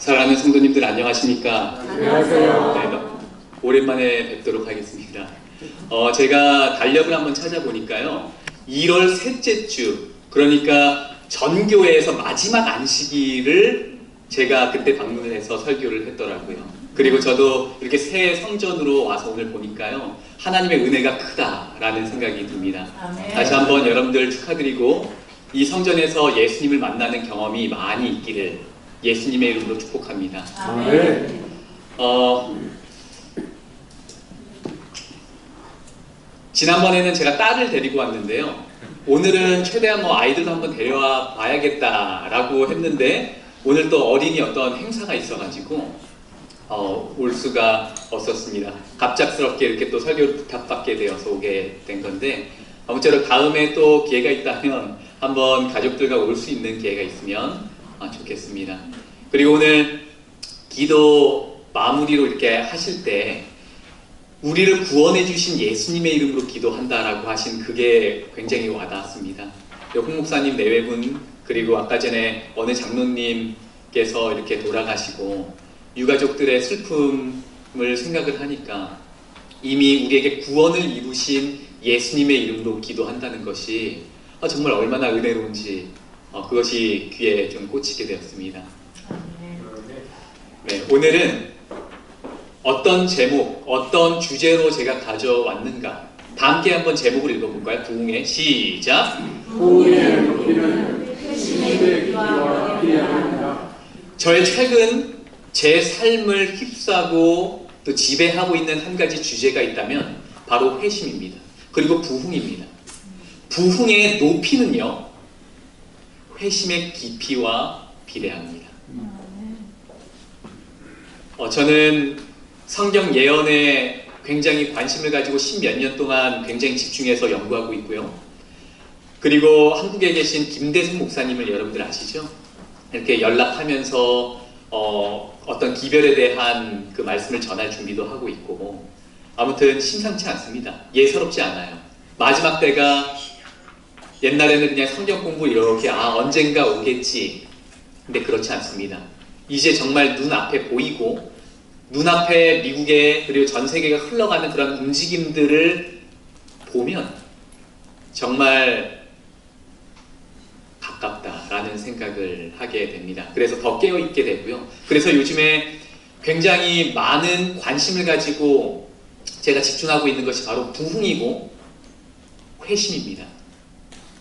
사랑하는 성도님들 안녕하십니까? 안녕하세요. 네, 오랜만에 뵙도록 하겠습니다. 제가 달력을 한번 찾아보니까요, 1월 셋째 주, 그러니까 전교회에서 마지막 안식일을 제가 그때 방문을 해서 설교를 했더라고요. 그리고 저도 이렇게 새 성전으로 와서 오늘 보니까요, 하나님의 은혜가 크다라는 생각이 듭니다. 아멘. 다시 한번 여러분들 축하드리고, 이 성전에서 예수님을 만나는 경험이 많이 있기를 예수님의 이름으로 축복합니다. 아멘. 지난번에는 제가 딸을 데리고 왔는데요, 오늘은 최대한 아이들도 한번 데려와 봐야겠다라고 했는데, 오늘 또 어린이 어떤 행사가 있어가지고 올 수가 없었습니다. 갑작스럽게 이렇게 또 설교를 부탁받게 되어서 오게 된 건데, 아무쪼록 다음에 또 기회가 있다면 한번 가족들과 올 수 있는 기회가 있으면 좋겠습니다. 그리고 오늘 기도 마무리로 이렇게 하실 때 우리를 구원해 주신 예수님의 이름으로 기도한다라고 하신 그게 굉장히 와닿았습니다. 홍 목사님 내외분, 그리고 아까 전에 어느 장로님께서 이렇게 돌아가시고 유가족들의 슬픔을 생각을 하니까 이미 우리에게 구원을 이루신 예수님의 이름으로 기도한다는 것이 정말 얼마나 은혜로운지 그것이 귀에 좀 꽂히게 되었습니다. 네, 오늘은 어떤 제목, 어떤 주제로 제가 가져왔는가, 다 함께 한번 제목을 읽어볼까요? 부흥의 시작! 부흥의 높이는 회심의 기도와 함께합니다. 저의 최근 제 삶을 휩싸고 또 지배하고 있는 한 가지 주제가 있다면 바로 회심입니다. 그리고 부흥입니다. 부흥의 높이는요, 회심의 깊이와 비례합니다. 저는 성경 예언에 굉장히 관심을 가지고 10몇 년 동안 굉장히 집중해서 연구하고 있고요. 그리고 한국에 계신 김대성 목사님을 여러분들 아시죠? 이렇게 연락하면서 어떤 기별에 대한 그 말씀을 전할 준비도 하고 있고, 아무튼 심상치 않습니다. 예사롭지 않아요. 마지막 때가 옛날에는 그냥 성경 공부 이렇게 언젠가 오겠지. 근데 그렇지 않습니다. 이제 정말 눈앞에 보이고 눈앞에 미국에 그리고 전 세계가 흘러가는 그런 움직임들을 보면 정말 가깝다라는 생각을 하게 됩니다. 그래서 더 깨어있게 되고요. 그래서 요즘에 굉장히 많은 관심을 가지고 제가 집중하고 있는 것이 바로 부흥이고 회심입니다.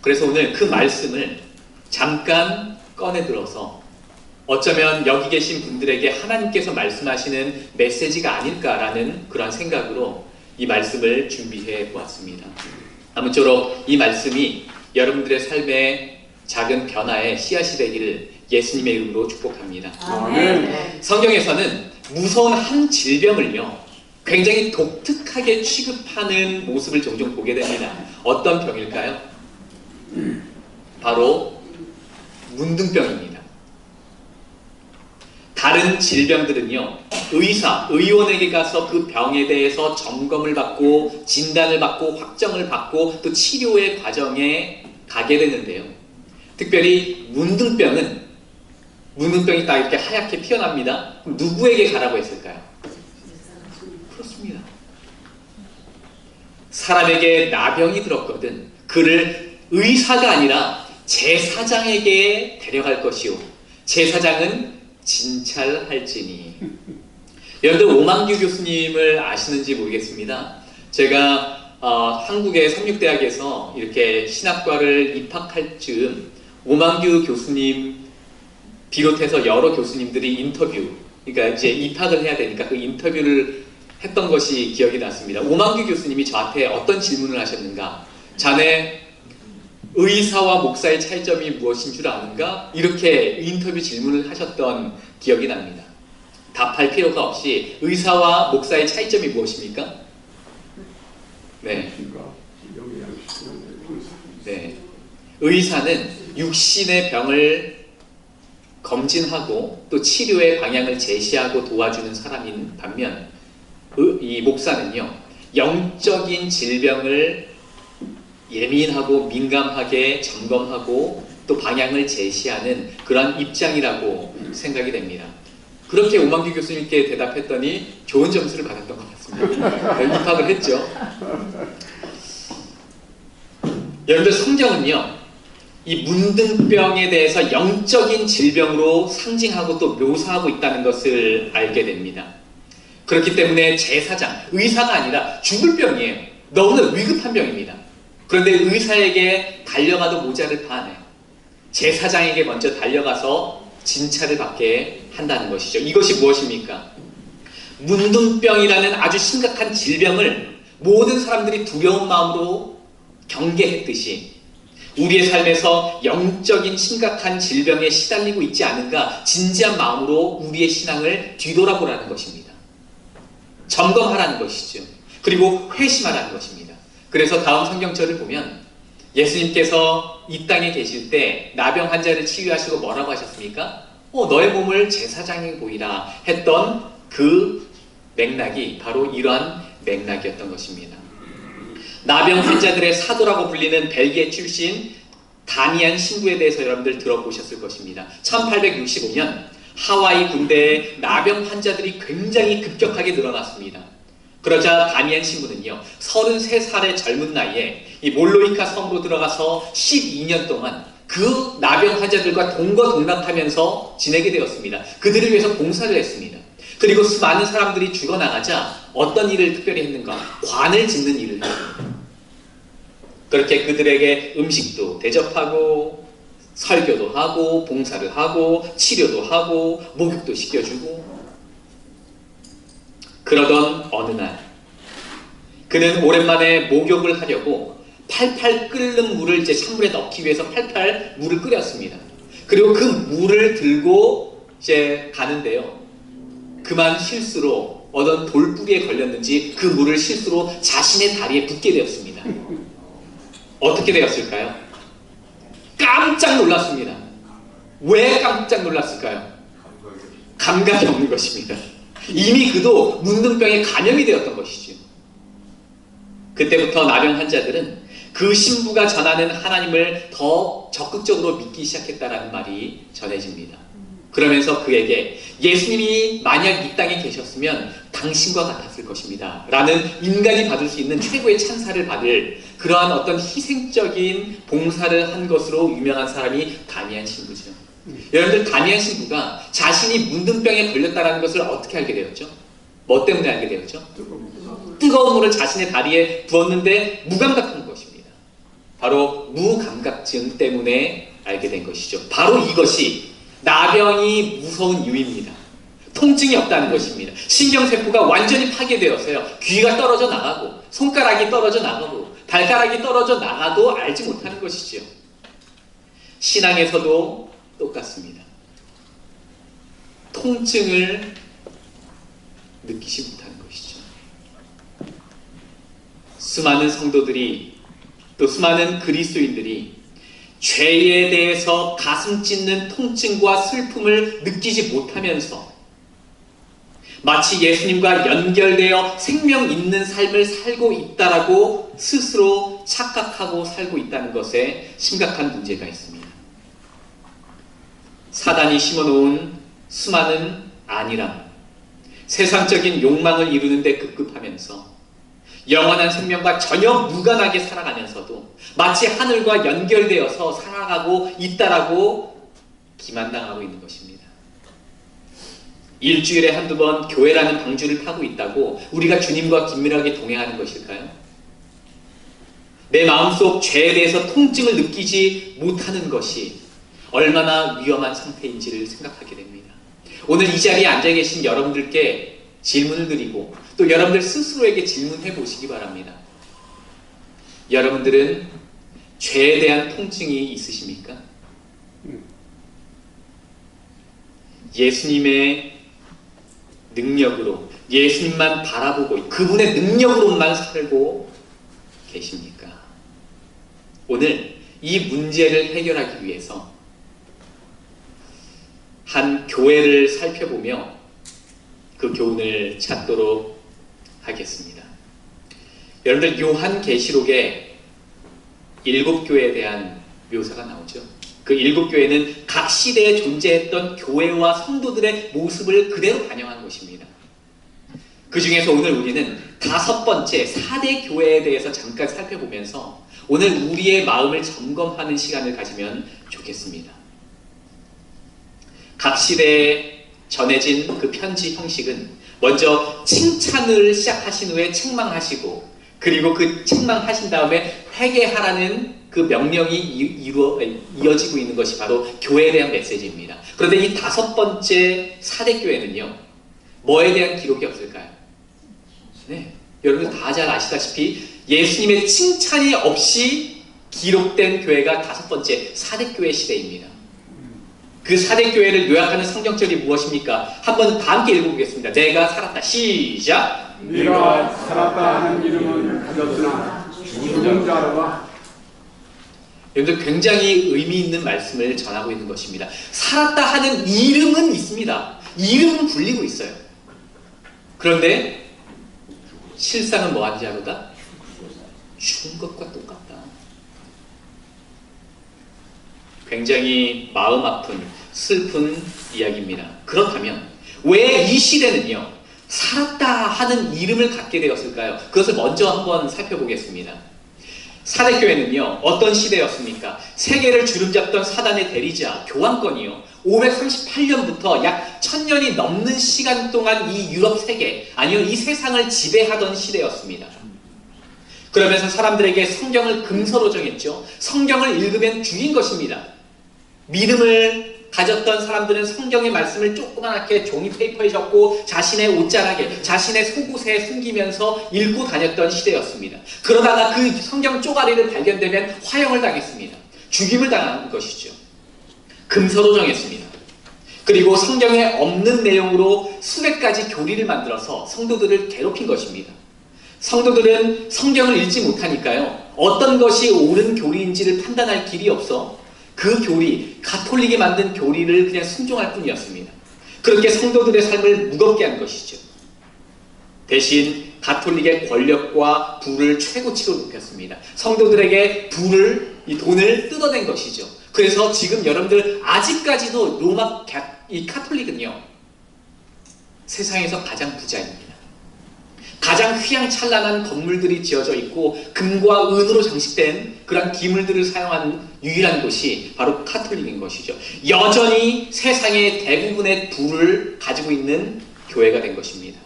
그래서 오늘 그 말씀을 잠깐 꺼내 들어서 어쩌면 여기 계신 분들에게 하나님께서 말씀하시는 메시지가 아닐까라는 그런 생각으로 이 말씀을 준비해 보았습니다. 아무쪼록 이 말씀이 여러분들의 삶에 작은 변화의 씨앗이 되기를 예수님의 이름으로 축복합니다. 아멘. 성경에서는 무서운 한 질병을요, 굉장히 독특하게 취급하는 모습을 종종 보게 됩니다. 어떤 병일까요? 바로 문둥병입니다. 다른 질병들은요, 의원에게 가서 그 병에 대해서 점검을 받고 진단을 받고 확정을 받고 또 치료의 과정에 가게 되는데요. 특별히 문둥병이 딱 이렇게 하얗게 피어납니다. 그럼 누구에게 가라고 했을까요? 그렇습니다. 사람에게 나병이 들었거든 그를 의사가 아니라 제사장에게 데려갈 것이요 제사장은 진찰할지니. 여러분들 오만규 교수님을 아시는지 모르겠습니다. 제가 한국의 삼육대학에서 이렇게 신학과를 입학할 즈음 오만규 교수님 비롯해서 여러 교수님들이 인터뷰, 그러니까 이제 입학을 해야 되니까 그 인터뷰를 했던 것이 기억이 났습니다. 오만규 교수님이 저한테 어떤 질문을 하셨는가? 자네 의사와 목사의 차이점이 무엇인 줄 아는가? 이렇게 인터뷰 질문을 하셨던 기억이 납니다. 답할 필요가 없이 의사와 목사의 차이점이 무엇입니까? 네. 네. 의사는 육신의 병을 검진하고 또 치료의 방향을 제시하고 도와주는 사람인 반면 이 목사는요, 영적인 질병을 예민하고 민감하게 점검하고 또 방향을 제시하는 그런 입장이라고 생각이 됩니다. 그렇게 오만기 교수님께 대답했더니 좋은 점수를 받았던 것 같습니다. 입학을 했죠. 여러분들 성경은요, 이 문둥병에 대해서 영적인 질병으로 상징하고 또 묘사하고 있다는 것을 알게 됩니다. 그렇기 때문에 제사장, 의사가 아니라 죽을 병이에요. 너무나 위급한 병입니다. 그런데 의사에게 달려가도 모자를 파네. 제사장에게 먼저 달려가서 진찰을 받게 한다는 것이죠. 이것이 무엇입니까? 문둥병이라는 아주 심각한 질병을 모든 사람들이 두려운 마음으로 경계했듯이 우리의 삶에서 영적인 심각한 질병에 시달리고 있지 않은가 진지한 마음으로 우리의 신앙을 뒤돌아보라는 것입니다. 점검하라는 것이죠. 그리고 회심하라는 것입니다. 그래서 다음 성경절을 보면 예수님께서 이 땅에 계실 때 나병 환자를 치유하시고 뭐라고 하셨습니까? 너의 몸을 제사장에 보이라 했던 그 맥락이 바로 이러한 맥락이었던 것입니다. 나병 환자들의 사도라고 불리는 벨기에 출신 다니안 신부에 대해서 여러분들 들어보셨을 것입니다. 1865년 하와이 군대에 나병 환자들이 굉장히 급격하게 늘어났습니다. 그러자 다니안 신부는요, 33살의 젊은 나이에 이 몰로이카 섬으로 들어가서 12년 동안 그 나병 환자들과 동거동락하면서 지내게 되었습니다. 그들을 위해서 봉사를 했습니다. 그리고 수많은 사람들이 죽어나가자 어떤 일을 특별히 했는가? 관을 짓는 일을 했습니다. 그렇게 그들에게 음식도 대접하고 설교도 하고 봉사를 하고 치료도 하고 목욕도 시켜주고, 그러던 어느 날 그는 오랜만에 목욕을 하려고 팔팔 끓는 물을 이제 찬물에 넣기 위해서 팔팔 물을 끓였습니다. 그리고 그 물을 들고 이제 가는데요, 그만 실수로 어떤 돌뿌리에 걸렸는지 그 물을 실수로 자신의 다리에 붓게 되었습니다. 어떻게 되었을까요? 깜짝 놀랐습니다. 왜 깜짝 놀랐을까요? 감각이 없는 것입니다. 이미 그도 문둥병에 감염이 되었던 것이죠. 그때부터 나병 환자들은 그 신부가 전하는 하나님을 더 적극적으로 믿기 시작했다라는 말이 전해집니다. 그러면서 그에게 예수님이 만약 이 땅에 계셨으면 당신과 같았을 것입니다 라는 인간이 받을 수 있는 최고의 찬사를 받을 그러한 어떤 희생적인 봉사를 한 것으로 유명한 사람이 다니안 신부죠. 여러분들, 다니안 신부가 자신이 문둥병에 걸렸다는 것을 어떻게 알게 되었죠? 뭐 때문에 알게 되었죠? 뜨거운 물을 자신의 다리에 부었는데 무감각한 것입니다. 바로 무감각증 때문에 알게 된 것이죠. 바로 이것이 나병이 무서운 이유입니다. 통증이 없다는 것입니다. 신경세포가 완전히 파괴되어서요, 귀가 떨어져 나가고 손가락이 떨어져 나가고 발가락이 떨어져 나가도 알지 못하는 것이죠. 신앙에서도 똑같습니다. 통증을 느끼지 못하는 것이죠. 수많은 성도들이, 또 수많은 그리스도인들이 죄에 대해서 가슴 찢는 통증과 슬픔을 느끼지 못하면서 마치 예수님과 연결되어 생명 있는 삶을 살고 있다라고 스스로 착각하고 살고 있다는 것에 심각한 문제가 있습니다. 사단이 심어놓은 수많은 안일함, 세상적인 욕망을 이루는데 급급하면서 영원한 생명과 전혀 무관하게 살아가면서도 마치 하늘과 연결되어서 살아가고 있다라고 기만당하고 있는 것입니다. 일주일에 한두 번 교회라는 방주를 타고 있다고 우리가 주님과 긴밀하게 동행하는 것일까요? 내 마음속 죄에 대해서 통증을 느끼지 못하는 것이 얼마나 위험한 상태인지를 생각하게 됩니다. 오늘 이 자리에 앉아 계신 여러분들께 질문을 드리고 또 여러분들 스스로에게 질문해 보시기 바랍니다. 여러분들은 죄에 대한 통증이 있으십니까? 예수님의 능력으로, 예수님만 바라보고 그분의 능력으로만 살고 계십니까? 오늘 이 문제를 해결하기 위해서 한 교회를 살펴보며 그 교훈을 찾도록 하겠습니다. 여러분들, 요한계시록에 7교회에 대한 묘사가 나오죠. 그 7교회는 각 시대에 존재했던 교회와 성도들의 모습을 그대로 반영한 것입니다. 그 중에서 오늘 우리는 5번째 4대 교회에 대해서 잠깐 살펴보면서 오늘 우리의 마음을 점검하는 시간을 가지면 좋겠습니다. 각 시대에 전해진 그 편지 형식은 먼저 칭찬을 시작하신 후에 책망하시고, 그리고 그 책망하신 다음에 회개하라는 그 명령이 이어지고 있는 것이 바로 교회에 대한 메시지입니다. 그런데 이 5번째 4대 교회는요, 뭐에 대한 기록이 없을까요? 네, 여러분 다 잘 아시다시피 예수님의 칭찬이 없이 기록된 교회가 5번째 4대 교회 시대입니다. 그 4대 교회를 요약하는 성경절이 무엇입니까? 한번 다 함께 읽어보겠습니다. 내가 살았다. 시작! 네가 살았다 하는 이름은 가졌으나 죽은 자로와. 여러분들 굉장히 의미 있는 말씀을 전하고 있는 것입니다. 살았다 하는 이름은 있습니다. 이름은 불리고 있어요. 그런데 실상은 뭐한 자로다? 죽은 것과 똑같다. 굉장히 마음 아픈 슬픈 이야기입니다. 그렇다면 왜 이 시대는요 살았다 하는 이름을 갖게 되었을까요? 그것을 먼저 한번 살펴보겠습니다. 사대교회는요 어떤 시대였습니까? 세계를 주름잡던 사단의 대리자 교황권이요 538년부터 약 1000년이 넘는 시간 동안 이 유럽 세계, 아니요 이 세상을 지배하던 시대였습니다. 그러면서 사람들에게 성경을 금서로 정했죠. 성경을 읽으면 죽인 것입니다. 믿음을 가졌던 사람들은 성경의 말씀을 조그맣게 종이 페이퍼에 적고 자신의 옷자락에, 자신의 속옷에 숨기면서 읽고 다녔던 시대였습니다. 그러다가 그 성경 쪼가리를 발견되면 화형을 당했습니다. 죽임을 당한 것이죠. 금서로 정했습니다. 그리고 성경에 없는 내용으로 수백 가지 교리를 만들어서 성도들을 괴롭힌 것입니다. 성도들은 성경을 읽지 못하니까요 어떤 것이 옳은 교리인지를 판단할 길이 없어 그 교리, 가톨릭이 만든 교리를 그냥 순종할 뿐이었습니다. 그렇게 성도들의 삶을 무겁게 한 것이죠. 대신 가톨릭의 권력과 부를 최고치로 높였습니다. 성도들에게 이 돈을 뜯어낸 것이죠. 그래서 지금 여러분들 아직까지도 로마 이 가톨릭은요 세상에서 가장 부자입니다. 가장 휘황찬란한 건물들이 지어져 있고 금과 은으로 장식된 그런 기물들을 사용하는 유일한 곳이 바로 가톨릭인 것이죠. 여전히 세상의 대부분의 부를 가지고 있는 교회가 된 것입니다.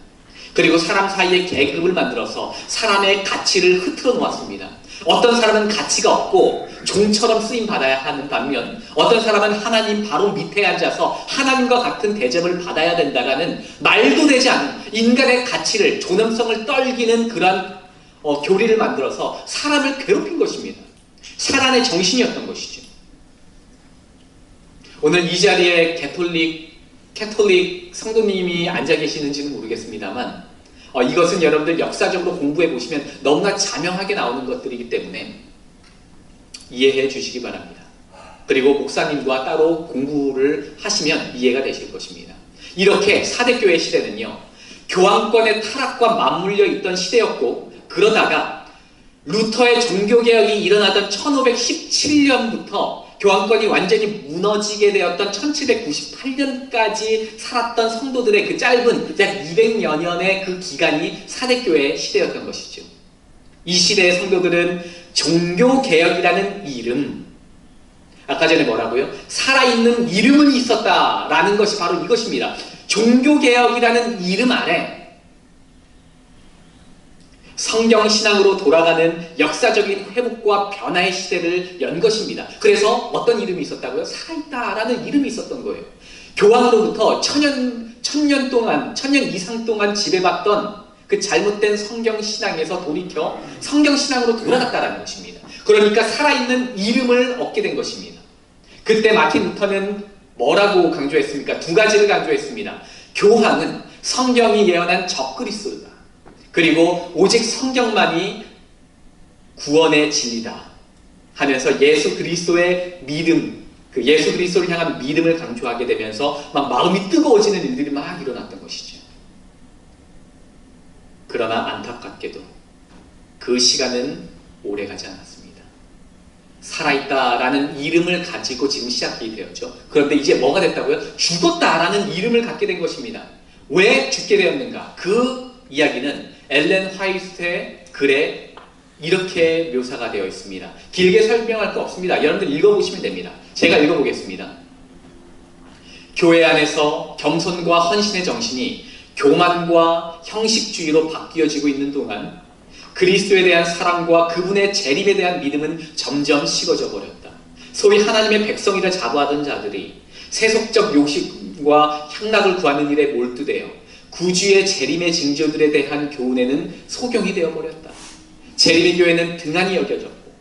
그리고 사람 사이에 계급을 만들어서 사람의 가치를 흐트러 놓았습니다. 어떤 사람은 가치가 없고 종처럼 쓰임 받아야 하는 반면 어떤 사람은 하나님 바로 밑에 앉아서 하나님과 같은 대접을 받아야 된다라는 말도 되지 않은 인간의 가치를, 존엄성을 떨기는 그러한 교리를 만들어서 사람을 괴롭힌 것입니다. 사단의 정신이었던 것이죠. 오늘 이 자리에 캐톨릭 성도님이 앉아 계시는지는 모르겠습니다만 이것은 여러분들 역사적으로 공부해 보시면 너무나 자명하게 나오는 것들이기 때문에 이해해 주시기 바랍니다. 그리고 목사님과 따로 공부를 하시면 이해가 되실 것입니다. 이렇게 사대교회 시대는요 교황권의 타락과 맞물려 있던 시대였고, 그러다가 루터의 종교개혁이 일어나던 1517년부터 교황권이 완전히 무너지게 되었던 1798년까지 살았던 성도들의 그 짧은 약 200여 년의 그 기간이 사대교회의 시대였던 것이죠. 이 시대의 성도들은 종교개혁이라는 이름, 아까 전에 뭐라고요? 살아있는 이름은 있었다라는 것이 바로 이것입니다. 종교개혁이라는 이름 아래 성경신앙으로 돌아가는 역사적인 회복과 변화의 시대를 연 것입니다. 그래서 어떤 이름이 있었다고요? 살아있다라는 이름이 있었던 거예요. 교황으로부터 천년 이상 동안 지배받던 그 잘못된 성경신앙에서 돌이켜 성경신앙으로 돌아갔다라는 것입니다. 그러니까 살아있는 이름을 얻게 된 것입니다. 그때 마틴 루터는 뭐라고 강조했습니까? 두 가지를 강조했습니다. 교황은 성경이 예언한 적그리스도다. 그리고 오직 성경만이 구원의 진리다 하면서 예수 그리스도의 믿음, 그 예수 그리스도를 향한 믿음을 강조하게 되면서 막 마음이 뜨거워지는 일들이 막 일어났던 것이죠. 그러나 안타깝게도 그 시간은 오래 가지 않았습니다. 살아있다라는 이름을 가지고 지금 시작이 되었죠. 그런데 이제 뭐가 됐다고요? 죽었다라는 이름을 갖게 된 것입니다. 왜 죽게 되었는가? 그 이야기는 엘렌 화이트의 글에 이렇게 묘사가 되어 있습니다. 길게 설명할 거 없습니다. 여러분들 읽어보시면 됩니다. 제가 읽어보겠습니다. 교회 안에서 겸손과 헌신의 정신이 교만과 형식주의로 바뀌어지고 있는 동안 그리스도에 대한 사랑과 그분의 재림에 대한 믿음은 점점 식어져 버렸다. 소위 하나님의 백성이라 자부하던 자들이 세속적 욕심과 향락을 구하는 일에 몰두되어 구주의 재림의 징조들에 대한 교훈에는 소경이 되어버렸다. 재림의 교회는 등한히 여겨졌고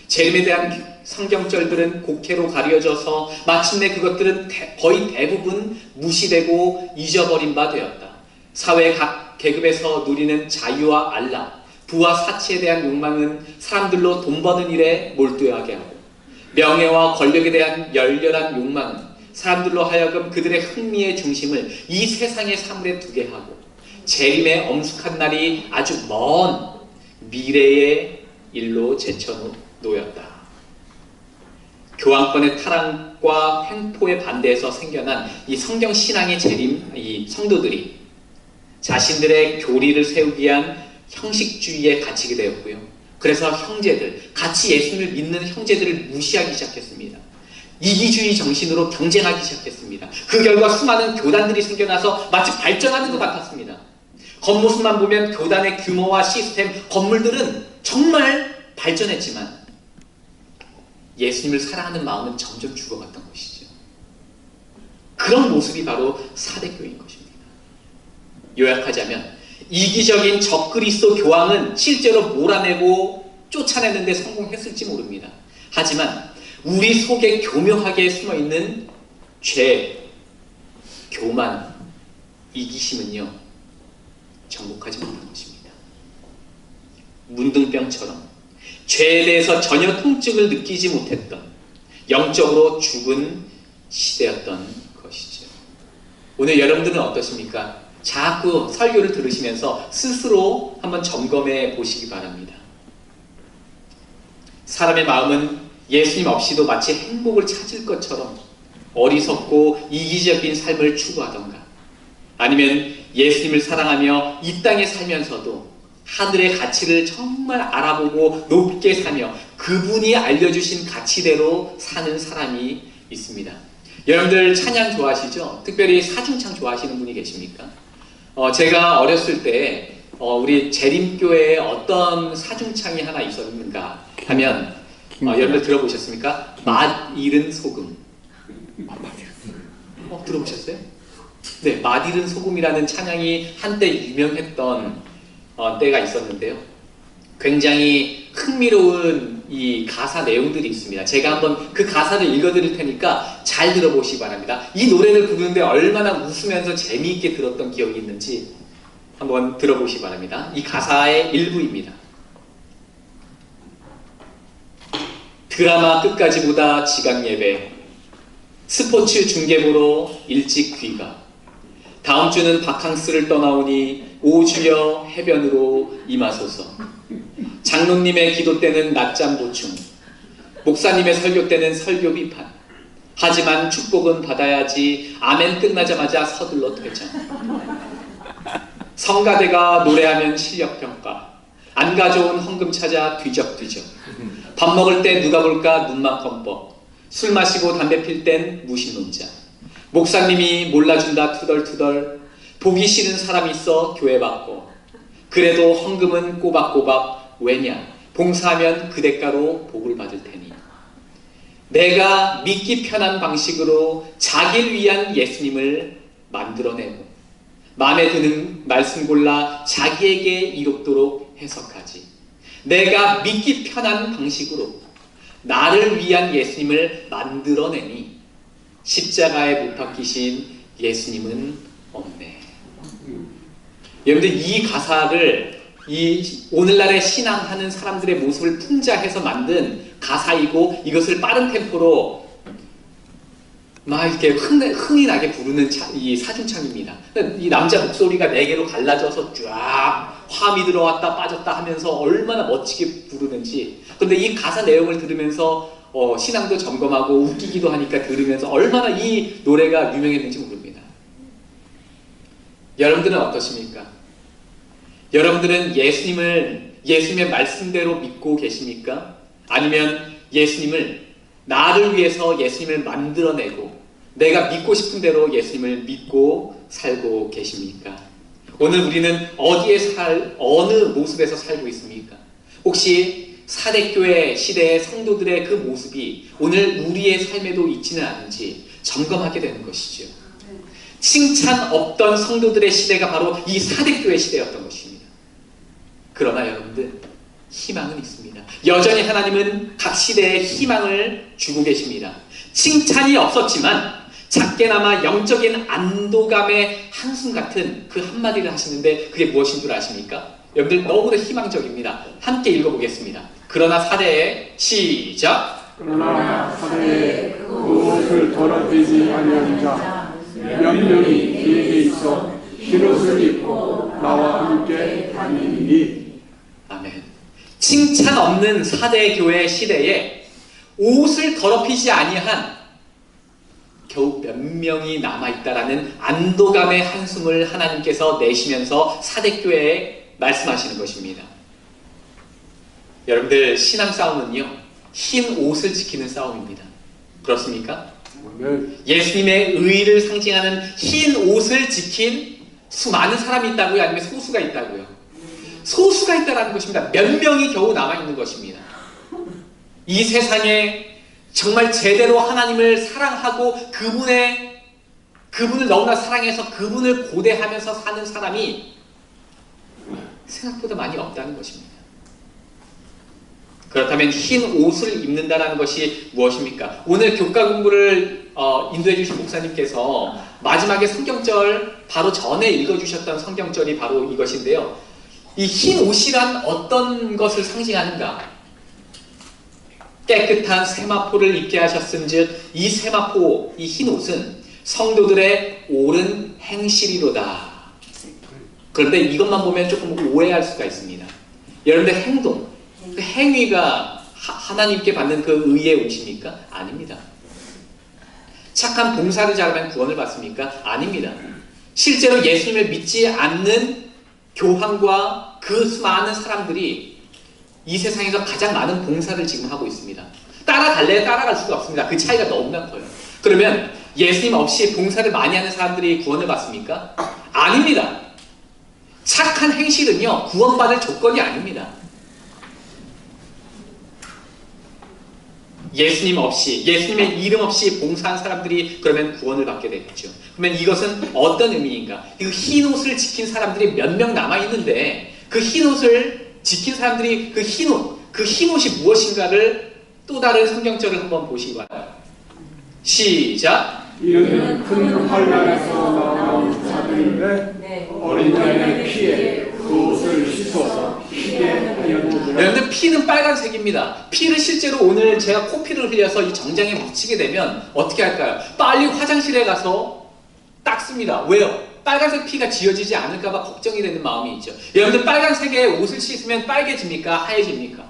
재림에 대한 성경절들은 곡해로 가려져서 마침내 그것들은 거의 대부분 무시되고 잊어버린 바 되었다. 사회 각 계급에서 누리는 자유와 안락, 부와 사치에 대한 욕망은 사람들로 돈 버는 일에 몰두하게 하고 명예와 권력에 대한 열렬한 욕망은 사람들로 하여금 그들의 흥미의 중심을 이 세상의 사물에 두게 하고 재림의 엄숙한 날이 아주 먼 미래의 일로 제쳐놓였다. 교황권의 타락과 횡포에 반대해서 생겨난 이 성경 신앙의 재림, 이 성도들이 자신들의 교리를 세우기 위한 형식주의에 갇히게 되었고요. 그래서 형제들, 같이 예수님을 믿는 형제들을 무시하기 시작했습니다. 이기주의 정신으로 경쟁하기 시작했습니다. 그 결과 수많은 교단들이 생겨나서 마치 발전하는 것 같았습니다. 겉모습만 보면 교단의 규모와 시스템, 건물들은 정말 발전했지만 예수님을 사랑하는 마음은 점점 죽어갔던 것이죠. 그런 모습이 바로 사대교인 것입니다. 요약하자면 이기적인 적그리스도 교황은 실제로 몰아내고 쫓아내는데 성공했을지 모릅니다. 하지만 우리 속에 교묘하게 숨어있는 죄, 교만, 이기심은요 정복하지 못한 것입니다. 문둥병처럼 죄에 대해서 전혀 통증을 느끼지 못했던 영적으로 죽은 시대였던 것이죠. 오늘 여러분들은 어떠십니까? 자꾸 설교를 들으시면서 스스로 한번 점검해 보시기 바랍니다. 사람의 마음은 예수님 없이도 마치 행복을 찾을 것처럼 어리석고 이기적인 삶을 추구하던가 아니면 예수님을 사랑하며 이 땅에 살면서도 하늘의 가치를 정말 알아보고 높게 사며 그분이 알려주신 가치대로 사는 사람이 있습니다. 여러분들 찬양 좋아하시죠? 특별히 사중창 좋아하시는 분이 계십니까? 제가 어렸을 때 우리 재림교회에 어떤 사중창이 하나 있었는가 하면 여러분들 들어보셨습니까? 맛 잃은 소금. 들어보셨어요? 네, 맛 잃은 소금이라는 찬양이 한때 유명했던 때가 있었는데요. 굉장히 흥미로운 이 가사 내용들이 있습니다. 제가 한번 그 가사를 읽어드릴 테니까 잘 들어보시기 바랍니다. 이 노래를 부르는데 얼마나 웃으면서 재미있게 들었던 기억이 있는지 한번 들어보시기 바랍니다. 이 가사의 일부입니다. 드라마 끝까지 보다 지각 예배, 스포츠 중계보러 일찍 귀가, 다음 주는 바캉스를 떠나오니 오주여 해변으로 임하소서. 장로님의 기도 때는 낮잠 보충, 목사님의 설교 때는 설교 비판. 하지만 축복은 받아야지 아멘 끝나자마자 서둘러 퇴장. 성가대가 노래하면 실력평가, 안 가져온 헌금 찾아 뒤적뒤적. 밥 먹을 때 누가 볼까 눈만 껌뻑, 술 마시고 담배 필 땐 무신론자. 목사님이 몰라준다 투덜투덜, 보기 싫은 사람 있어 교회 바꿔. 그래도 헌금은 꼬박꼬박, 왜냐 봉사하면 그 대가로 복을 받을 테니. 내가 믿기 편한 방식으로 자기를 위한 예수님을 만들어내고 마음에 드는 말씀 골라 자기에게 이롭도록 해석하지. 내가 믿기 편한 방식으로 나를 위한 예수님을 만들어내니 십자가에 못 박히신 예수님은 없네. 여러분들 이 가사를 이 오늘날의 신앙하는 사람들의 모습을 풍자해서 만든 가사이고 이것을 빠른 템포로 막 이렇게 흥이 나게 부르는 이 사중창입니다. 이 남자 목소리가 네 개로 갈라져서 쫙 화음이 들어왔다 빠졌다 하면서 얼마나 멋지게 부르는지. 그런데 이 가사 내용을 들으면서 신앙도 점검하고 웃기기도 하니까 들으면서 얼마나 이 노래가 유명했는지 모릅니다. 여러분들은 어떠십니까? 여러분들은 예수님의 말씀대로 믿고 계십니까? 아니면 예수님을 나를 위해서 예수님을 만들어내고 내가 믿고 싶은 대로 예수님을 믿고 살고 계십니까? 오늘 우리는 어느 모습에서 살고 있습니까? 혹시 사대교회 시대의 성도들의 그 모습이 오늘 우리의 삶에도 있지는 않은지 점검하게 되는 것이죠. 칭찬 없던 성도들의 시대가 바로 이 사대교회 시대였던 것입니다. 그러나 여러분들, 희망은 있습니다. 여전히 하나님은 각 시대에 희망을 주고 계십니다. 칭찬이 없었지만 작게나마 영적인 안도감의 한숨 같은 그 한마디를 하시는데 그게 무엇인 줄 아십니까? 여러분들 너무나 희망적입니다. 함께 읽어보겠습니다. 그러나 사대에 시작. 그러나 사대에 그 옷을 더럽히지 아니한 자 몇 명이 뒤에 있어 흰옷을 입고 나와 함께 다니니. 아멘. 칭찬 없는 사대 교회 시대에 옷을 더럽히지 아니한 겨우 몇 명이 남아있다라는 안도감의 한숨을 하나님께서 내시면서 사대교회에 말씀하시는 것입니다. 여러분들, 신앙 싸움은요, 흰 옷을 지키는 싸움입니다. 그렇습니까? 예수님의 의를 상징하는 흰 옷을 지킨 수많은 사람이 있다고요? 아니면 소수가 있다고요? 소수가 있다라는 것입니다. 몇 명이 겨우 남아있는 것입니다. 이 세상에 정말 제대로 하나님을 사랑하고 그분을 너무나 사랑해서 그분을 고대하면서 사는 사람이 생각보다 많이 없다는 것입니다. 그렇다면 흰 옷을 입는다는 것이 무엇입니까? 오늘 교과 공부를 인도해 주신 목사님께서 마지막에 성경절 바로 전에 읽어주셨던 성경절이 바로 이것인데요. 이 흰 옷이란 어떤 것을 상징하는가? 깨끗한 세마포를 입게 하셨은즉 이 세마포, 이 흰 옷은 성도들의 옳은 행실이로다. 그런데 이것만 보면 조금 오해할 수가 있습니다. 여러분들 행동, 그 행위가 하나님께 받는 그 의의 옷입니까? 아닙니다. 착한 봉사를 잘하면 구원을 받습니까? 아닙니다. 실제로 예수님을 믿지 않는 교황과 그 수많은 사람들이 이 세상에서 가장 많은 봉사를 지금 하고 있습니다. 따라갈래야 따라갈 수가 없습니다. 그 차이가 너무나 커요. 그러면 예수님 없이 봉사를 많이 하는 사람들이 구원을 받습니까? 아닙니다. 착한 행실은요, 구원받을 조건이 아닙니다. 예수님 없이, 예수님의 이름 없이 봉사한 사람들이 그러면 구원을 받게 되겠죠. 그러면 이것은 어떤 의미인가? 이 흰 옷을 지킨 사람들이 몇 명 남아있는데 그 흰 옷을 지킨 사람들이 그 흰 옷이 무엇인가를 또 다른 성경절을 한번 보시기 바랍니다. 시작! 이는 큰 환난에서 나온 자들인데 어린 양의 피에 그 옷을 씻어서 피게 하였느니라. 여러분들, 피는 빨간색입니다. 피를 실제로 오늘 제가 코피를 흘려서 이 정장에 묻히게 되면 어떻게 할까요? 빨리 화장실에 가서 닦습니다. 왜요? 빨간색 피가 지어지지 않을까봐 걱정이 되는 마음이 있죠. 여러분들, 빨간색의 옷을 씻으면 빨개집니까? 하얘집니까?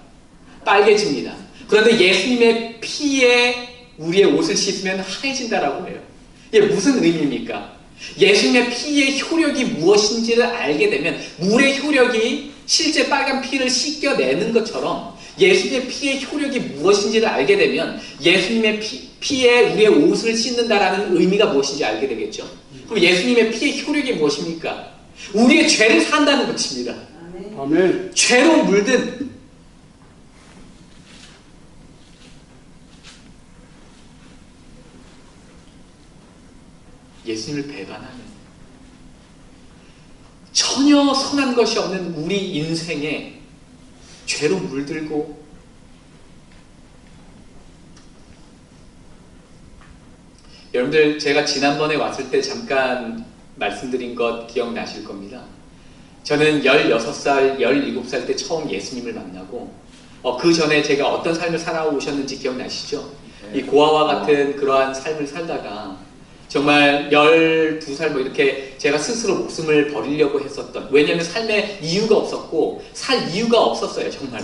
빨개집니다. 그런데 예수님의 피에 우리의 옷을 씻으면 하얘진다라고 해요. 이게 무슨 의미입니까? 예수님의 피의 효력이 무엇인지를 알게 되면, 물의 효력이 실제 빨간 피를 씻겨내는 것처럼 예수님의 피의 효력이 무엇인지를 알게 되면 예수님의 피에 우리의 옷을 씻는다라는 의미가 무엇인지 알게 되겠죠. 그럼 예수님의 피의 효력이 무엇입니까? 우리의 죄를 산다는 것입니다. 아멘. 죄로 물든 예수님을 배반하는, 전혀 선한 것이 없는 우리 인생에 죄로 물들고, 여러분들, 제가 지난번에 왔을 때 잠깐 말씀드린 것 기억나실 겁니다. 저는 16살, 17살 때 처음 예수님을 만나고 그 전에 제가 어떤 삶을 살아오셨는지 기억나시죠? 이 고아와 같은 그러한 삶을 살다가 정말 12살 뭐 이렇게 제가 스스로 목숨을 버리려고 했었던, 왜냐하면 삶에 이유가 없었고 살 이유가 없었어요. 정말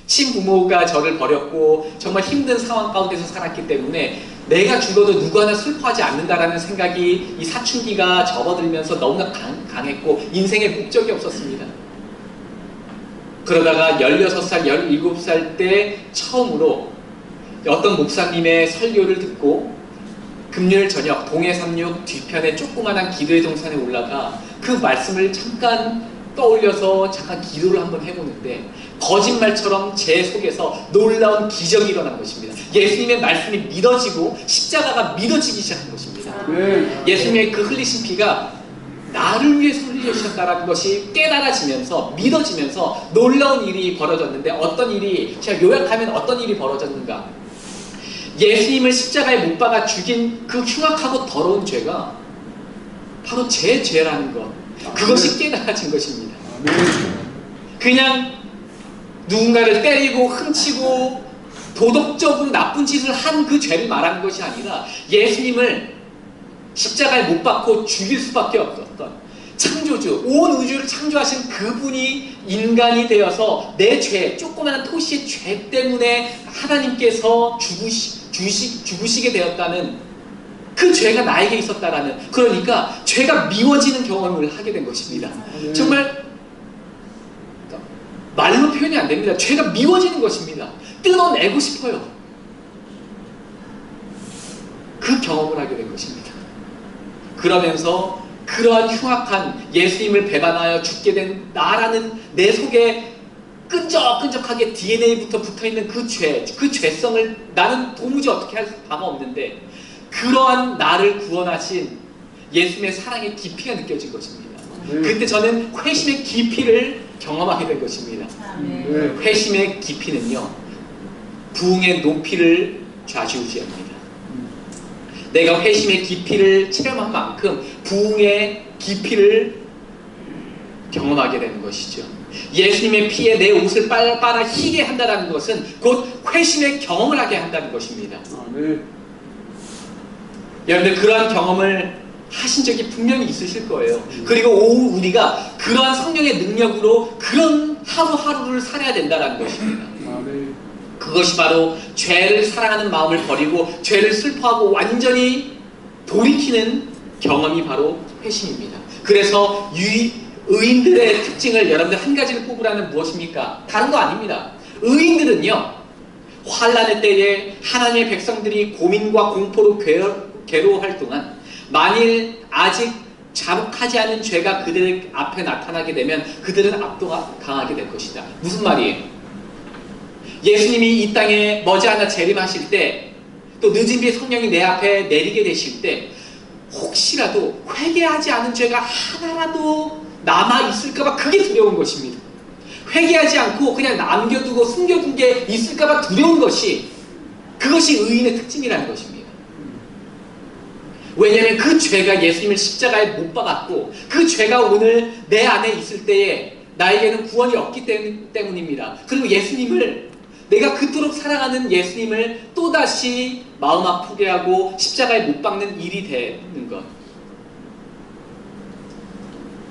친부모가 저를 버렸고 정말 힘든 상황 가운데서 살았기 때문에 내가 죽어도 누구 하나 슬퍼하지 않는다라는 생각이 이 사춘기가 접어들면서 너무나 강했고 인생에 목적이 없었습니다. 그러다가 16살, 17살 때 처음으로 어떤 목사님의 설교를 듣고 금요일 저녁 동해삼육 뒤편에 조그만한 기도의 동산에 올라가 그 말씀을 잠깐 떠올려서 잠깐 기도를 한번 해보는데 거짓말처럼 제 속에서 놀라운 기적이 일어난 것입니다. 예수님의 말씀이 믿어지고 십자가가 믿어지기 시작한 것입니다. 예수님의 그 흘리신 피가 나를 위해서 흘리셨다는 것이 깨달아지면서 믿어지면서 놀라운 일이 벌어졌는데 어떤 일이, 제가 요약하면 어떤 일이 벌어졌는가. 예수님을 십자가에 못 박아 죽인 그 흉악하고 더러운 죄가 바로 제 죄라는 것, 그것이 깨달아진 것입니다. 그냥 누군가를 때리고 훔치고 도덕적으로 나쁜 짓을 한 그 죄를 말하는 것이 아니라 예수님을 십자가에 못 박고 죽일 수밖에 없었던 창조주, 온 우주를 창조하신 그분이 인간이 되어서 내 죄, 조그마한 토시의 죄 때문에 하나님께서 죽으시게 되었다는 그 죄가 나에게 있었다라는, 그러니까 죄가 미워지는 경험을 하게 된 것입니다. 정말 말로 표현이 안 됩니다. 죄가 미워지는 것입니다. 뜯어내고 싶어요. 그 경험을 하게 된 것입니다. 그러면서 그러한 흉악한 예수님을 배반하여 죽게 된 나라는 내 속에 끈적끈적하게 DNA부터 붙어있는 그 죄, 그 죄성을 나는 도무지 어떻게 할 바가 없는데 그러한 나를 구원하신 예수님의 사랑의 깊이가 느껴진 것입니다. 그때 저는 회심의 깊이를 경험하게 된 것입니다. 회심의 깊이는요, 부흥의 높이를 좌지우지합니다. 내가 회심의 깊이를 체험한 만큼 부흥의 깊이를 경험하게 되는 것이죠. 예수님의 피에 내 옷을 빨아 희게 한다는 것은 곧 회심의 경험을 하게 한다는 것입니다. 여러분들 그러한 경험을 하신 적이 분명히 있으실 거예요. 그리고 오후 우리가 그러한 성령의 능력으로 그런 하루하루를 살아야 된다는 것입니다. 그것이 바로 죄를 사랑하는 마음을 버리고 죄를 슬퍼하고 완전히 돌이키는 경험이 바로 회심입니다. 그래서 의인들의 특징을 여러분들 한 가지를 뽑으라면 무엇입니까? 다른 거 아닙니다. 의인들은요, 환난의 때에 하나님의 백성들이 고민과 공포로 괴로워할 동안 만일 아직 자복하지 않은 죄가 그들 앞에 나타나게 되면 그들은 압도가 강하게 될 것이다. 무슨 말이에요? 예수님이 이 땅에 머지않아 재림하실 때, 또 늦은 비에 성령이 내 앞에 내리게 되실 때 혹시라도 회개하지 않은 죄가 하나라도 남아있을까봐 그게 두려운 것입니다. 회개하지 않고 그냥 남겨두고 숨겨둔 게 있을까봐 두려운 것이, 그것이 의인의 특징이라는 것입니다. 왜냐하면 그 죄가 예수님을 십자가에 못 박았고 그 죄가 오늘 내 안에 있을 때에 나에게는 구원이 없기 때문입니다. 그리고 예수님을, 내가 그토록 사랑하는 예수님을 또다시 마음 아프게 하고 십자가에 못 박는 일이 되는 것,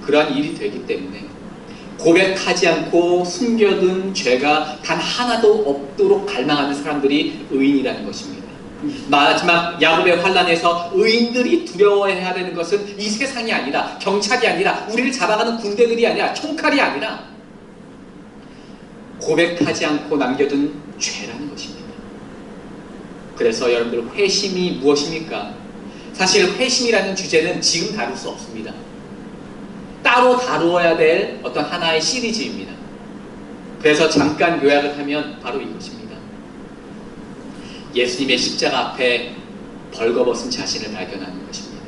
그러한 일이 되기 때문에 고백하지 않고 숨겨둔 죄가 단 하나도 없도록 갈망하는 사람들이 의인이라는 것입니다. 마지막 야곱의 환난에서 의인들이 두려워해야 되는 것은 이 세상이 아니라, 경찰이 아니라, 우리를 잡아가는 군대들이 아니라, 총칼이 아니라 고백하지 않고 남겨둔 죄라는 것입니다. 그래서 여러분들, 회심이 무엇입니까? 사실 회심이라는 주제는 지금 다룰 수 없습니다. 따로 다루어야 될 어떤 하나의 시리즈입니다. 그래서 잠깐 요약을 하면 바로 이것입니다. 예수님의 십자가 앞에 벌거벗은 자신을 발견하는 것입니다.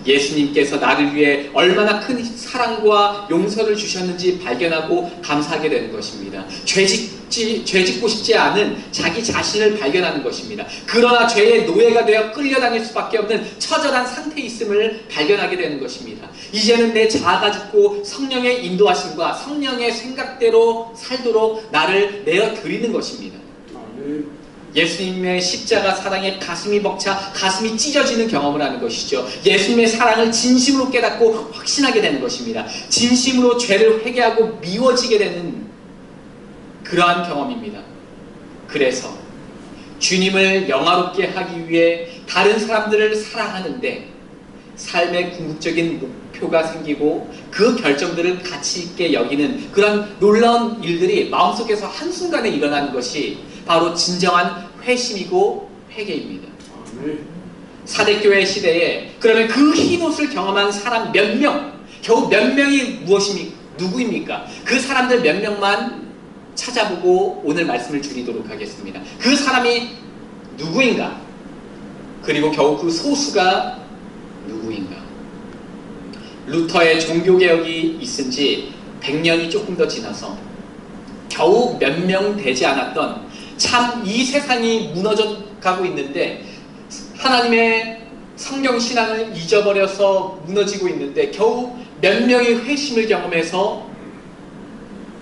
예수님께서 나를 위해 얼마나 큰 사랑과 용서를 주셨는지 발견하고 감사하게 되는 것입니다. 죄 짓고 싶지 않은 자기 자신을 발견하는 것입니다. 그러나 죄의 노예가 되어 끌려다닐 수밖에 없는 처절한 상태에 있음을 발견하게 되는 것입니다. 이제는 내 자아가 죽고 성령의 인도하심과 성령의 생각대로 살도록 나를 내어 드리는 것입니다. 예수님의 십자가 사랑에 가슴이 벅차 가슴이 찢어지는 경험을 하는 것이죠. 예수님의 사랑을 진심으로 깨닫고 확신하게 되는 것입니다. 진심으로 죄를 회개하고 미워지게 되는 그러한 경험입니다. 그래서 주님을 영화롭게 하기 위해 다른 사람들을 사랑하는데 삶의 궁극적인 목표가 생기고 그 결정들을 가치 있게 여기는 그런 놀라운 일들이 마음속에서 한순간에 일어나는 것이 바로 진정한 회심이고 회개입니다. 사대교회 시대에 그러면 그 흰옷을 경험한 사람 몇 명, 겨우 몇 명이 누구입니까? 그 사람들 몇 명만 찾아보고 오늘 말씀을 줄이도록 하겠습니다. 그 사람이 누구인가? 그리고 겨우 그 소수가 누구인가? 루터의 종교개혁이 있은 지 100년이 조금 더 지나서 겨우 몇 명 되지 않았던 참 이 세상이 무너져 가고 있는데 하나님의 성경 신앙을 잊어버려서 무너지고 있는데 겨우 몇 명의 회심을 경험해서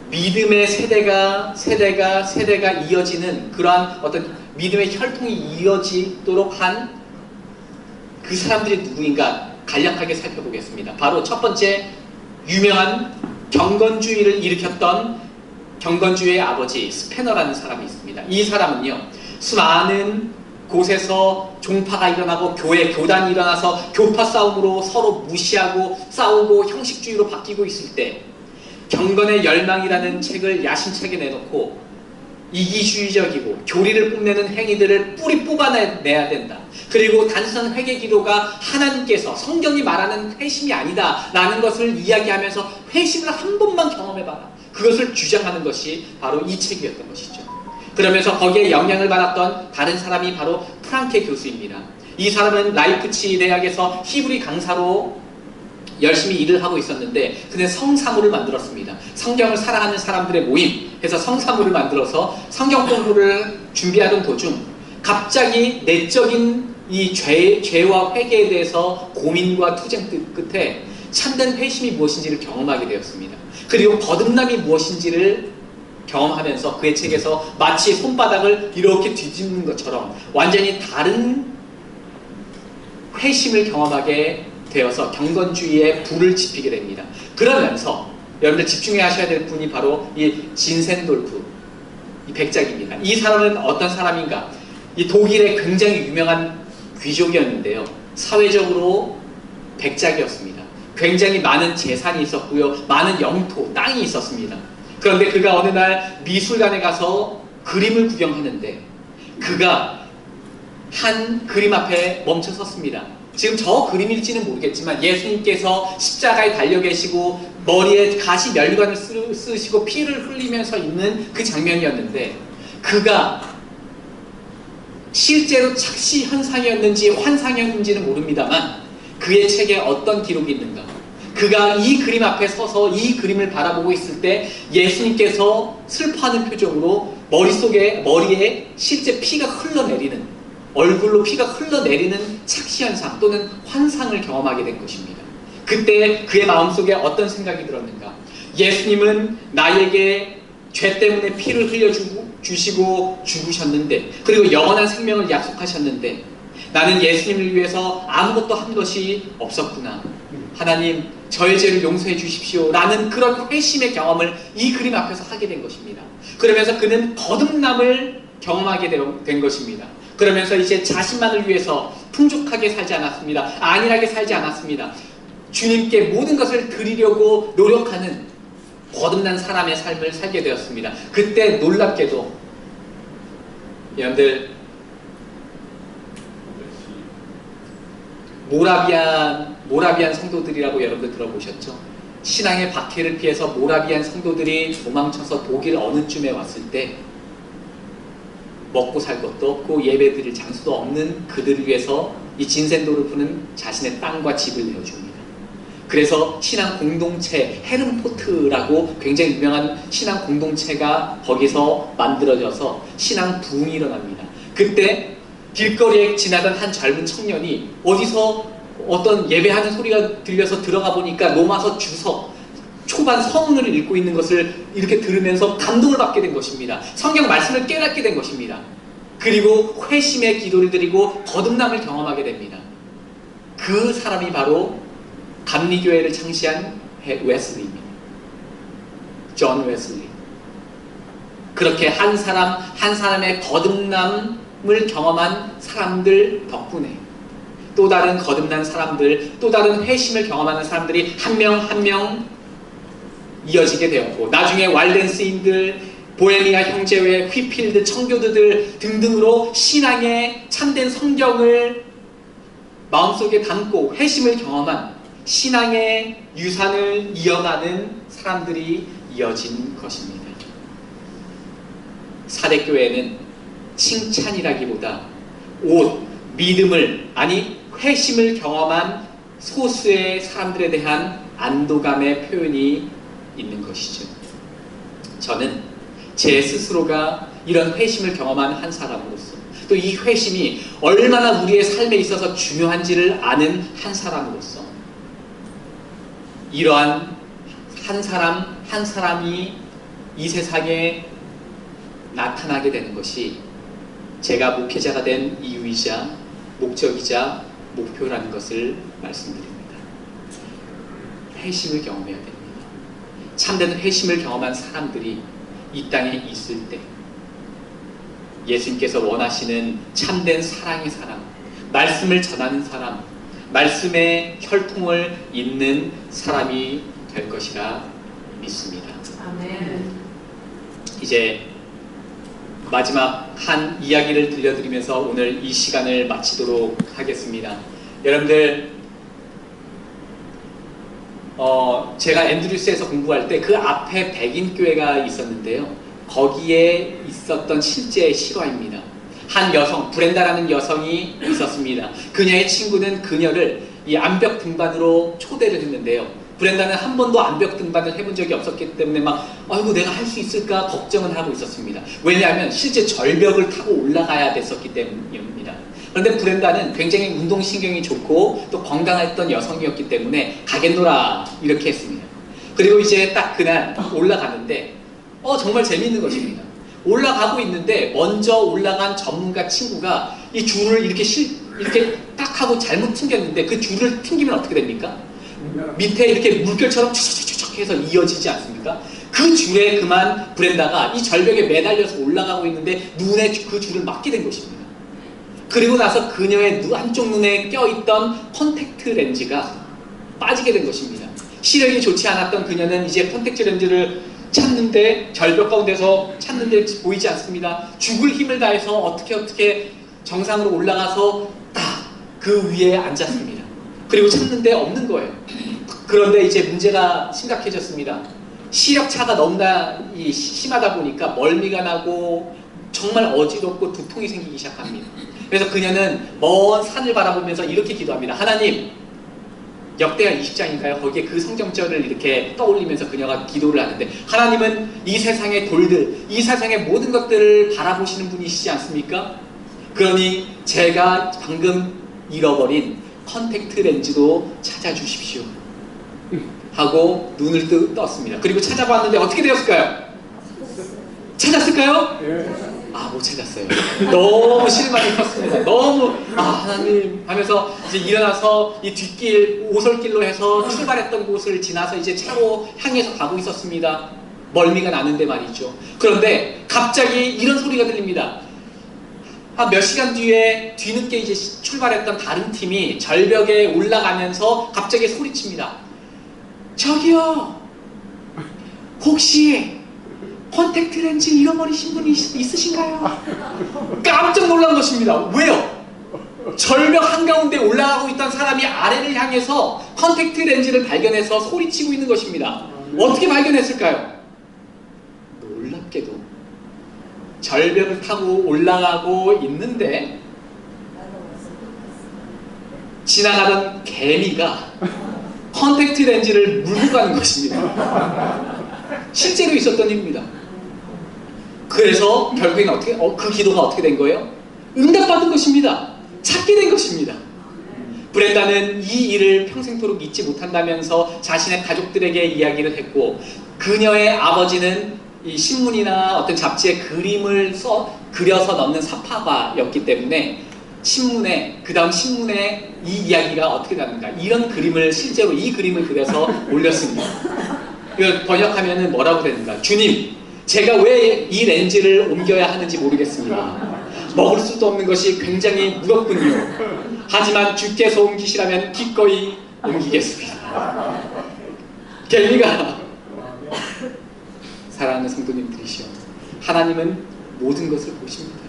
믿음의 세대가 이어지는 그러한 어떤 믿음의 혈통이 이어지도록 한 그 사람들이 누구인가 간략하게 살펴보겠습니다. 바로 첫 번째 유명한 경건주의를 일으켰던 경건주의의 아버지 스페너라는 사람이 있습니다. 이 사람은요, 수많은 곳에서 종파가 일어나고 교단이 일어나서 교파 싸움으로 서로 무시하고 싸우고 형식주의로 바뀌고 있을 때 경건의 열망이라는 책을 야심차게 내놓고 이기주의적이고 교리를 뽐내는 행위들을 뿌리 뽑아내야 된다. 그리고 단순한 회개 기도가 하나님께서 성경이 말하는 회심이 아니다 라는 것을 이야기하면서 회심을 한 번만 경험해봐라. 그것을 주장하는 것이 바로 이 책이었던 것이죠. 그러면서 거기에 영향을 받았던 다른 사람이 바로 프랑케 교수입니다. 이 사람은 라이프치 대학에서 히브리 강사로 열심히 일을 하고 있었는데 그는 성사무를 만들었습니다. 성경을 사랑하는 사람들의 모임 해서 성사무를 만들어서 성경 공부를 준비하던 도중 갑자기 내적인 이 죄와 회개에 대해서 고민과 투쟁 끝에 참된 회심이 무엇인지를 경험하게 되었습니다. 그리고 거듭남이 무엇인지를 경험하면서 그의 책에서 마치 손바닥을 이렇게 뒤집는 것처럼 완전히 다른 회심을 경험하게 되어서 경건주의에 불을 지피게 됩니다. 그러면서 여러분들 집중해 하셔야 될 분이 바로 이 진센돌프, 이 백작입니다. 이 사람은 어떤 사람인가? 이 독일의 굉장히 유명한 귀족이었는데요. 사회적으로 백작이었습니다. 굉장히 많은 재산이 있었고요. 많은 영토, 땅이 있었습니다. 그런데 그가 어느 날 미술관에 가서 그림을 구경하는데 그가 한 그림 앞에 멈춰 섰습니다. 지금 저 그림일지는 모르겠지만 예수님께서 십자가에 달려 계시고 머리에 가시 면류관을 쓰시고 피를 흘리면서 있는 그 장면이었는데 그가 실제로 착시 현상이었는지 환상이었는지는 모릅니다만 그의 책에 어떤 기록이 있는가? 그가 이 그림 앞에 서서 이 그림을 바라보고 있을 때 예수님께서 슬퍼하는 표정으로 머리에 실제 피가 흘러내리는 얼굴로 피가 흘러내리는 착시현상 또는 환상을 경험하게 된 것입니다. 그때 그의 마음속에 어떤 생각이 들었는가? 예수님은 나에게 죄 때문에 피를 흘려주시고 죽으셨는데 그리고 영원한 생명을 약속하셨는데 나는 예수님을 위해서 아무것도 한 것이 없었구나. 하나님 저의 죄를 용서해 주십시오 라는 그런 회심의 경험을 이 그림 앞에서 하게 된 것입니다. 그러면서 그는 거듭남을 경험하게 된 것입니다. 그러면서 이제 자신만을 위해서 풍족하게 살지 않았습니다. 안일하게 살지 않았습니다. 주님께 모든 것을 드리려고 노력하는 거듭난 사람의 삶을 살게 되었습니다. 그때 놀랍게도 여러분들 모라비안 성도들이라고 여러분들 들어보셨죠? 신앙의 박해를 피해서 모라비안 성도들이 도망쳐서 독일 어느 쯤에 왔을 때 먹고 살 것도 없고 예배 드릴 장소도 없는 그들을 위해서 이 진센도르프는 자신의 땅과 집을 내어줍니다. 그래서 신앙 공동체 헤른포트라고 굉장히 유명한 신앙 공동체가 거기서 만들어져서 신앙 부흥이 일어납니다. 그때 길거리에 지나던 한 젊은 청년이 어디서 어떤 예배하는 소리가 들려서 들어가 보니까 로마서 주석 초반 서문을 읽고 있는 것을 이렇게 들으면서 감동을 받게 된 것입니다. 성경 말씀을 깨닫게 된 것입니다. 그리고 회심의 기도를 드리고 거듭남을 경험하게 됩니다. 그 사람이 바로 감리교회를 창시한 웨슬리입니다. 존 웨슬리. 그렇게 한 사람 한 사람의 거듭남을 경험한 사람들 덕분에 또 다른 거듭난 사람들, 또 다른 회심을 경험하는 사람들이 한 명 한 명 이어지게 되었고, 나중에 왈덴스인들, 보헤미아 형제회, 휘필드 청교도들 등등으로 신앙의 참된 성경을 마음속에 담고 회심을 경험한 신앙의 유산을 이어가는 사람들이 이어진 것입니다. 사대교회는 칭찬이라기보다 옷, 믿음을, 아니 회심을 경험한 소수의 사람들에 대한 안도감의 표현이 있는 것이죠. 저는 제 스스로가 이런 회심을 경험한 한 사람으로서, 또 이 회심이 얼마나 우리의 삶에 있어서 중요한지를 아는 한 사람으로서, 이러한 한 사람 한 사람이 이 세상에 나타나게 되는 것이 제가 목회자가 된 이유이자 목적이자 목표라는 것을 말씀드립니다. 회심을 경험해야 됩니다. 참된 회심을 경험한 사람들이 이 땅에 있을 때 예수님께서 원하시는 참된 사랑의 사람, 말씀을 전하는 사람, 말씀의 혈통을 잇는 사람이 될 것이라 믿습니다. 아멘. 이제 마지막 한 이야기를 들려드리면서 오늘 이 시간을 마치도록 하겠습니다. 여러분들, 제가 앤드류스에서 공부할 때 그 앞에 백인교회가 있었는데요. 거기에 있었던 실제 실화입니다. 한 여성, 브렌다라는 여성이 있었습니다. 그녀의 친구는 그녀를 이 암벽 등반으로 초대를 했는데요. 브렌다는 한 번도 암벽 등반을 해본 적이 없었기 때문에 아이고 내가 할 수 있을까 걱정을 하고 있었습니다. 왜냐하면 실제 절벽을 타고 올라가야 됐었기 때문입니다. 그런데 브렌다는 굉장히 운동신경이 좋고 또 건강했던 여성이었기 때문에 가겠노라 이렇게 했습니다. 그리고 이제 딱 그날 올라가는데 정말 재밌는 것입니다. 올라가고 있는데 먼저 올라간 전문가 친구가 이 줄을 이렇게 딱 하고 잘못 튕겼는데, 그 줄을 튕기면 어떻게 됩니까? 밑에 이렇게 물결처럼 촉촉촉촉 해서 이어지지 않습니까? 그 줄에 그만 브렌다가 이 절벽에 매달려서 올라가고 있는데 눈에 그 줄을 맞게 된 것입니다. 그리고 나서 그녀의 한쪽 눈에 껴있던 컨택트 렌즈가 빠지게 된 것입니다. 시력이 좋지 않았던 그녀는 이제 컨택트 렌즈를 찾는데, 절벽 가운데서 찾는데 보이지 않습니다. 죽을 힘을 다해서 어떻게 정상으로 올라가서 딱 그 위에 앉았습니다. 그리고 찾는데 없는 거예요. 그런데 이제 문제가 심각해졌습니다. 시력 차가 너무나 심하다 보니까 멀미가 나고 정말 어지럽고 두통이 생기기 시작합니다. 그래서 그녀는 먼 산을 바라보면서 이렇게 기도합니다. 하나님, 역대하 20장인가요? 거기에 그 성경절을 이렇게 떠올리면서 그녀가 기도를 하는데, 하나님은 이 세상의 돌들, 이 세상의 모든 것들을 바라보시는 분이시지 않습니까? 그러니 제가 방금 잃어버린 컨택트 렌즈도 찾아주십시오 하고 눈을 떴습니다. 그리고 찾아봤는데 어떻게 되었을까요? 찾았을까요? 못 찾았어요. 너무 실망이 컸습니다. 너무 하나님 하면서 이제 일어나서 이 뒷길 오솔길로 해서 출발했던 곳을 지나서 이제 차로 향해서 가고 있었습니다. 멀미가 나는데 말이죠. 그런데 갑자기 이런 소리가 들립니다. 몇 시간 뒤에 뒤늦게 이제 출발했던 다른 팀이 절벽에 올라가면서 갑자기 소리칩니다. 저기요, 혹시 컨택트 렌즈 잃어버리신 분이 있으신가요? 깜짝 놀란 것입니다. 왜요? 절벽 한가운데 올라가고 있던 사람이 아래를 향해서 컨택트 렌즈를 발견해서 소리치고 있는 것입니다. 어떻게 발견했을까요? 놀랍게도 절벽을 타고 올라가고 있는데 지나가던 개미가 컨택트 렌즈를 물고 가는 것입니다. 실제로 있었던 일입니다. 그래서 결국에는 그 기도가 어떻게 된 거예요? 응답받은 것입니다. 찾게 된 것입니다. 브렌다는 이 일을 평생토록 잊지 못한다면서 자신의 가족들에게 이야기를 했고, 그녀의 아버지는 이 신문이나 어떤 잡지에 그림을 그려서 넣는 사파가였기 때문에 그 다음 신문에 이 이야기가 어떻게 났는가, 이런 그림을 이 그림을 그려서 올렸습니다. 이걸 번역하면은 뭐라고 되는가? 주님, 제가 왜 이 렌즈를 옮겨야 하는지 모르겠습니다. 먹을 수도 없는 것이 굉장히 무겁군요. 하지만 주께서 옮기시라면 기꺼이 옮기겠습니다. 개미가 사랑하는 성도님들이시여, 하나님은 모든 것을 보십니다.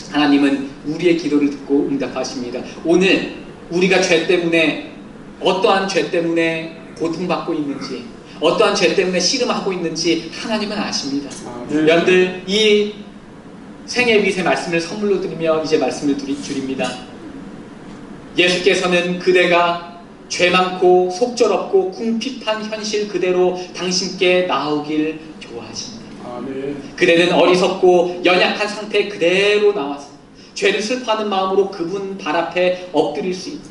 하나님은 우리의 기도를 듣고 응답하십니다. 오늘 우리가 죄 때문에, 어떠한 죄 때문에 고통받고 있는지, 어떠한 죄 때문에 씨름하고 있는지 하나님은 아십니다. 여러분들, 이 생애빛의 말씀을 선물로 드리며 이제 말씀을 드립니다. 예수께서는 그대가 죄 많고 속절없고 궁핍한 현실 그대로 당신께 나오길 좋아하십니다. 그대는 어리석고 연약한 상태 그대로 나와서 죄를 슬퍼하는 마음으로 그분 발 앞에 엎드릴 수 있다.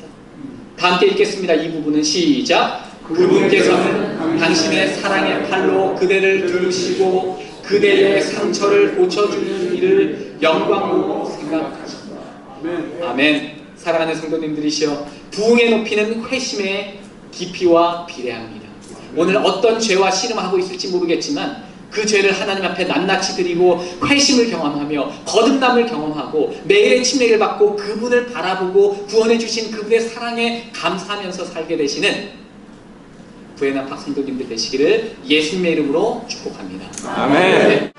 다 함께 읽겠습니다. 이 부분은 시작. 그분께서는 당신의 사랑의 팔로 그대를 들으시고 그대의 상처를 고쳐주는 일을 영광으로 생각하신다. 아멘. 사랑하는 성도님들이시여, 부흥의 높이는 회심의 깊이와 비례합니다. 오늘 어떤 죄와 씨름하고 있을지 모르겠지만 그 죄를 하나님 앞에 낱낱이 드리고 회심을 경험하며 거듭남을 경험하고 매일의 침례를 받고 그분을 바라보고 구원해 주신 그분의 사랑에 감사하면서 살게 되시는 부에나팍 성도님들 되시기를 예수님의 이름으로 축복합니다. 아멘. 네.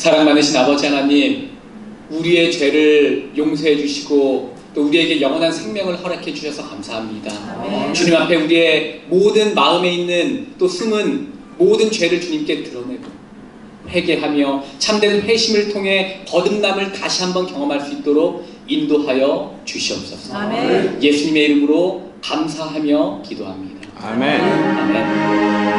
사랑 많으신 아버지 하나님, 우리의 죄를 용서해 주시고 또 우리에게 영원한 생명을 허락해 주셔서 감사합니다. 아멘. 주님 앞에 우리의 모든 마음에 있는 또 숨은 모든 죄를 주님께 드러내고 회개하며 참된 회심을 통해 거듭남을 다시 한번 경험할 수 있도록 인도하여 주시옵소서. 아멘. 예수님의 이름으로 감사하며 기도합니다. 아멘. 아멘.